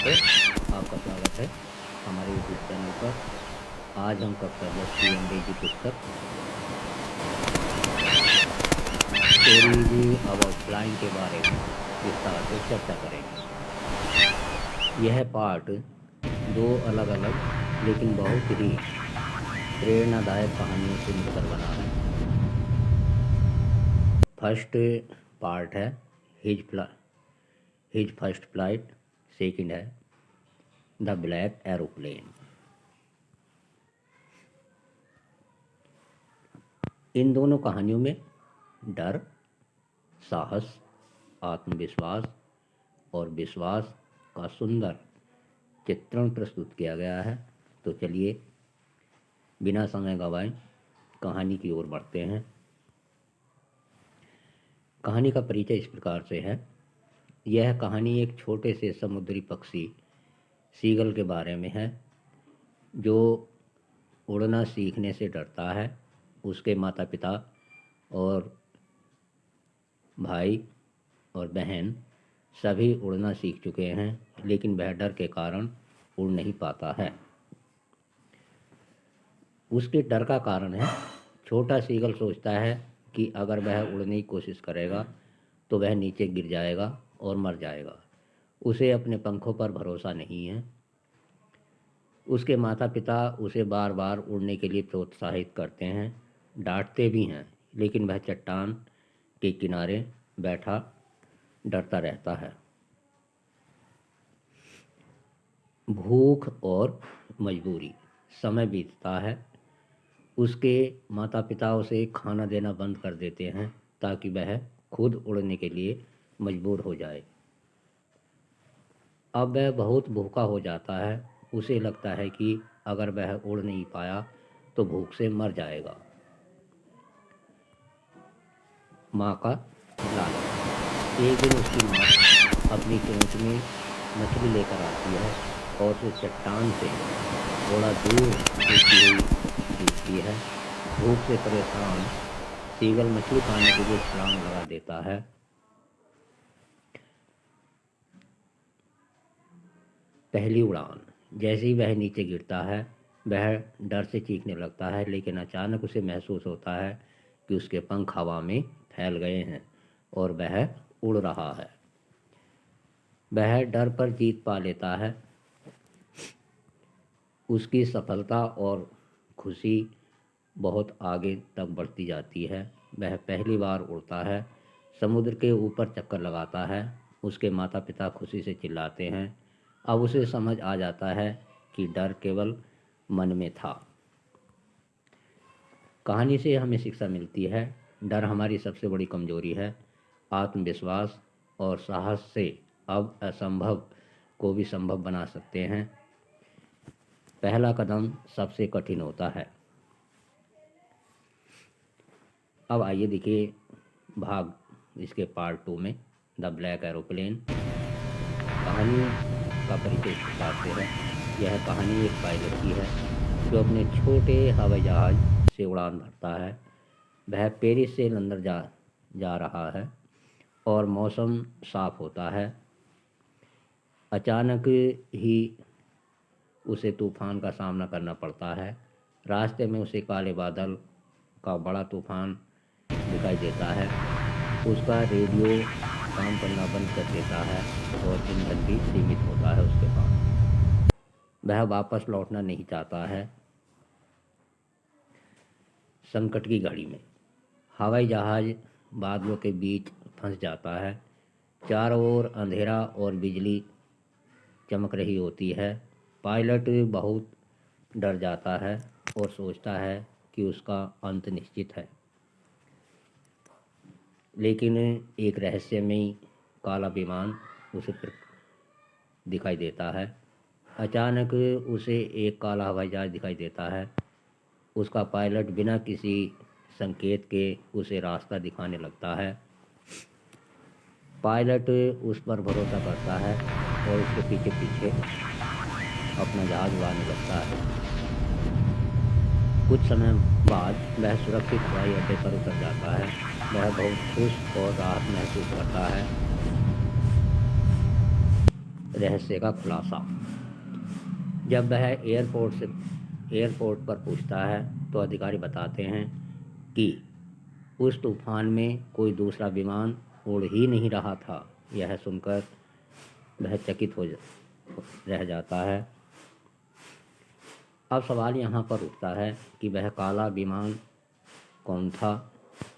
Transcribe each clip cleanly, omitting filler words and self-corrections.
दोस्तों, आपका स्वागत है हमारे यूट्यूब चैनल पर। आज हम कक्षा 10 की अंग्रेजी पुस्तक स्टोरीज अबाउट फ्लाइंग के बारे में विस्तार से चर्चा करेंगे। यह पाठ दो अलग-अलग लेकिन बहुत ही प्रेरणादायक कहानियों से मिलकर बना है। फर्स्ट पार्ट है हिज फर्स्ट फ्लाइट, सेकंड है द ब्लैक एरोप्लेन। इन दोनों कहानियों में डर, साहस, आत्मविश्वास और विश्वास का सुंदर चित्रण प्रस्तुत किया गया है। तो चलिए बिना समय गंवाए कहानी की ओर बढ़ते हैं। कहानी का परिचय इस प्रकार से है। यह कहानी एक छोटे से समुद्री पक्षी सीगल के बारे में है, जो उड़ना सीखने से डरता है। उसके माता पिता और भाई और बहन सभी उड़ना सीख चुके हैं, लेकिन वह डर के कारण उड़ नहीं पाता है। उसके डर का कारण है, छोटा सीगल सोचता है कि अगर वह उड़ने की कोशिश करेगा तो वह नीचे गिर जाएगा और मर जाएगा। उसे अपने पंखों पर भरोसा नहीं है। उसके माता पिता उसे बार बार उड़ने के लिए प्रोत्साहित करते हैं, डांटते भी हैं, लेकिन वह चट्टान के किनारे बैठा डरता रहता है। भूख और मजबूरी। समय बीतता है। उसके माता पिता उसे खाना देना बंद कर देते हैं ताकि वह खुद उड़ने के लिए मजबूर हो जाए। अब वह बहुत भूखा हो जाता है। उसे लगता है कि अगर वह उड़ नहीं पाया तो भूख से मर जाएगा। माँ का लालच। एक दिन उसकी माँ अपनी चोंच में मछली लेकर आती है और उसे चट्टान से थोड़ा दूर उड़ती हुई दिखती है। भूख से परेशान सीगल मछली खाने के लिए छलांग लगा देता है। पहली उड़ान। जैसे ही वह नीचे गिरता है, वह डर से चीखने लगता है, लेकिन अचानक उसे महसूस होता है कि उसके पंख हवा में फैल गए हैं और वह उड़ रहा है। वह डर पर जीत पा लेता है। उसकी सफलता और खुशी बहुत आगे तक बढ़ती जाती है। वह पहली बार उड़ता है, समुद्र के ऊपर चक्कर लगाता है। उसके माता पिता खुशी से चिल्लाते हैं। अब उसे समझ आ जाता है कि डर केवल मन में था। कहानी से हमें शिक्षा मिलती है, डर हमारी सबसे बड़ी कमजोरी है। आत्मविश्वास और साहस से अब असंभव को भी संभव बना सकते हैं। पहला कदम सबसे कठिन होता है। अब आइए देखिए भाग इसके पार्ट 2 में द ब्लैक एरोप्लेन। कहानी का परिचय इस प्रकार से है। यह कहानी एक पायलट की है जो अपने छोटे हवाई जहाज से उड़ान भरता है। वह पेरिस से लंदन जा रहा है और मौसम साफ होता है। अचानक ही उसे तूफान का सामना करना पड़ता है। रास्ते में उसे काले बादल का बड़ा तूफान दिखाई देता है। उसका रेडियो काम करना बंद कर देता है और ईंधन भी सीमित होता है उसके पास। वह वापस लौटना नहीं चाहता है। संकट की घड़ी में हवाई जहाज बादलों के बीच फंस जाता है। चारों ओर अंधेरा और बिजली चमक रही होती है। पायलट बहुत डर जाता है और सोचता है कि उसका अंत निश्चित है। लेकिन एक रहस्यमयी काला विमान उसे दिखाई देता है। अचानक उसे एक काला हवाई जहाज दिखाई देता है। उसका पायलट बिना किसी संकेत के उसे रास्ता दिखाने लगता है। पायलट उस पर भरोसा करता है और उसके पीछे पीछे अपना जहाज उड़ाने लगता है। कुछ समय बाद वह सुरक्षित हवाई अड्डे पर उतर जाता है। वह बहुत खुश और राहत महसूस करता है। रहस्य का खुलासा। जब वह एयरपोर्ट पर पूछता है तो अधिकारी बताते हैं कि उस तूफान में कोई दूसरा विमान उड़ ही नहीं रहा था। यह सुनकर वह चकित रह जाता है। अब सवाल यहाँ पर उठता है कि वह काला विमान कौन था?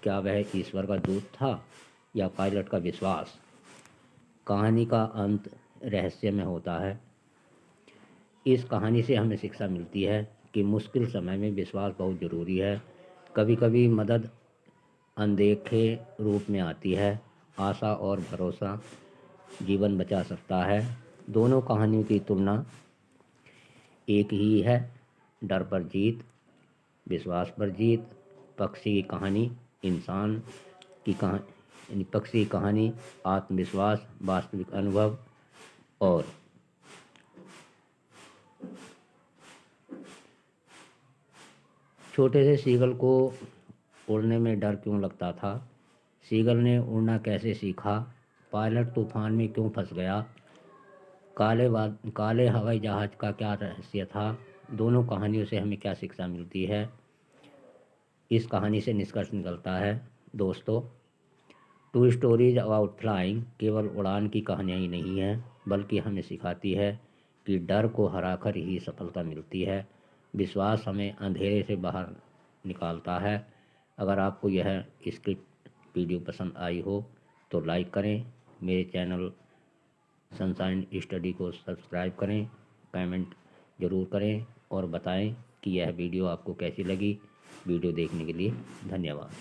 क्या वह ईश्वर का दूत था या पायलट का विश्वास? कहानी का अंत रहस्य में होता है। इस कहानी से हमें शिक्षा मिलती है कि मुश्किल समय में विश्वास बहुत ज़रूरी है। कभी कभी मदद अनदेखे रूप में आती है। आशा और भरोसा जीवन बचा सकता है। दोनों कहानियों की तुलना एक ही है, डर पर जीत, विश्वास पर जीत। पक्षी की कहानी इंसान की कहानी, पक्षी की कहानी आत्मविश्वास, वास्तविक अनुभव। और छोटे से सीगल को उड़ने में डर क्यों लगता था? सीगल ने उड़ना कैसे सीखा? पायलट तूफान में क्यों फंस गया? काले हवाई जहाज का क्या रहस्य था? दोनों कहानियों से हमें क्या शिक्षा मिलती है? इस कहानी से निष्कर्ष निकलता है दोस्तों, टू स्टोरीज अबाउट फ्लाइंग केवल उड़ान की कहानियाँ ही नहीं है, बल्कि हमें सिखाती है कि डर को हराकर ही सफलता मिलती है। विश्वास हमें अंधेरे से बाहर निकालता है। अगर आपको यह स्क्रिप्ट वीडियो पसंद आई हो तो लाइक करें, मेरे चैनल सनशाइन स्टडी को सब्सक्राइब करें, कमेंट ज़रूर करें और बताएं कि यह वीडियो आपको कैसी लगी। वीडियो देखने के लिए धन्यवाद।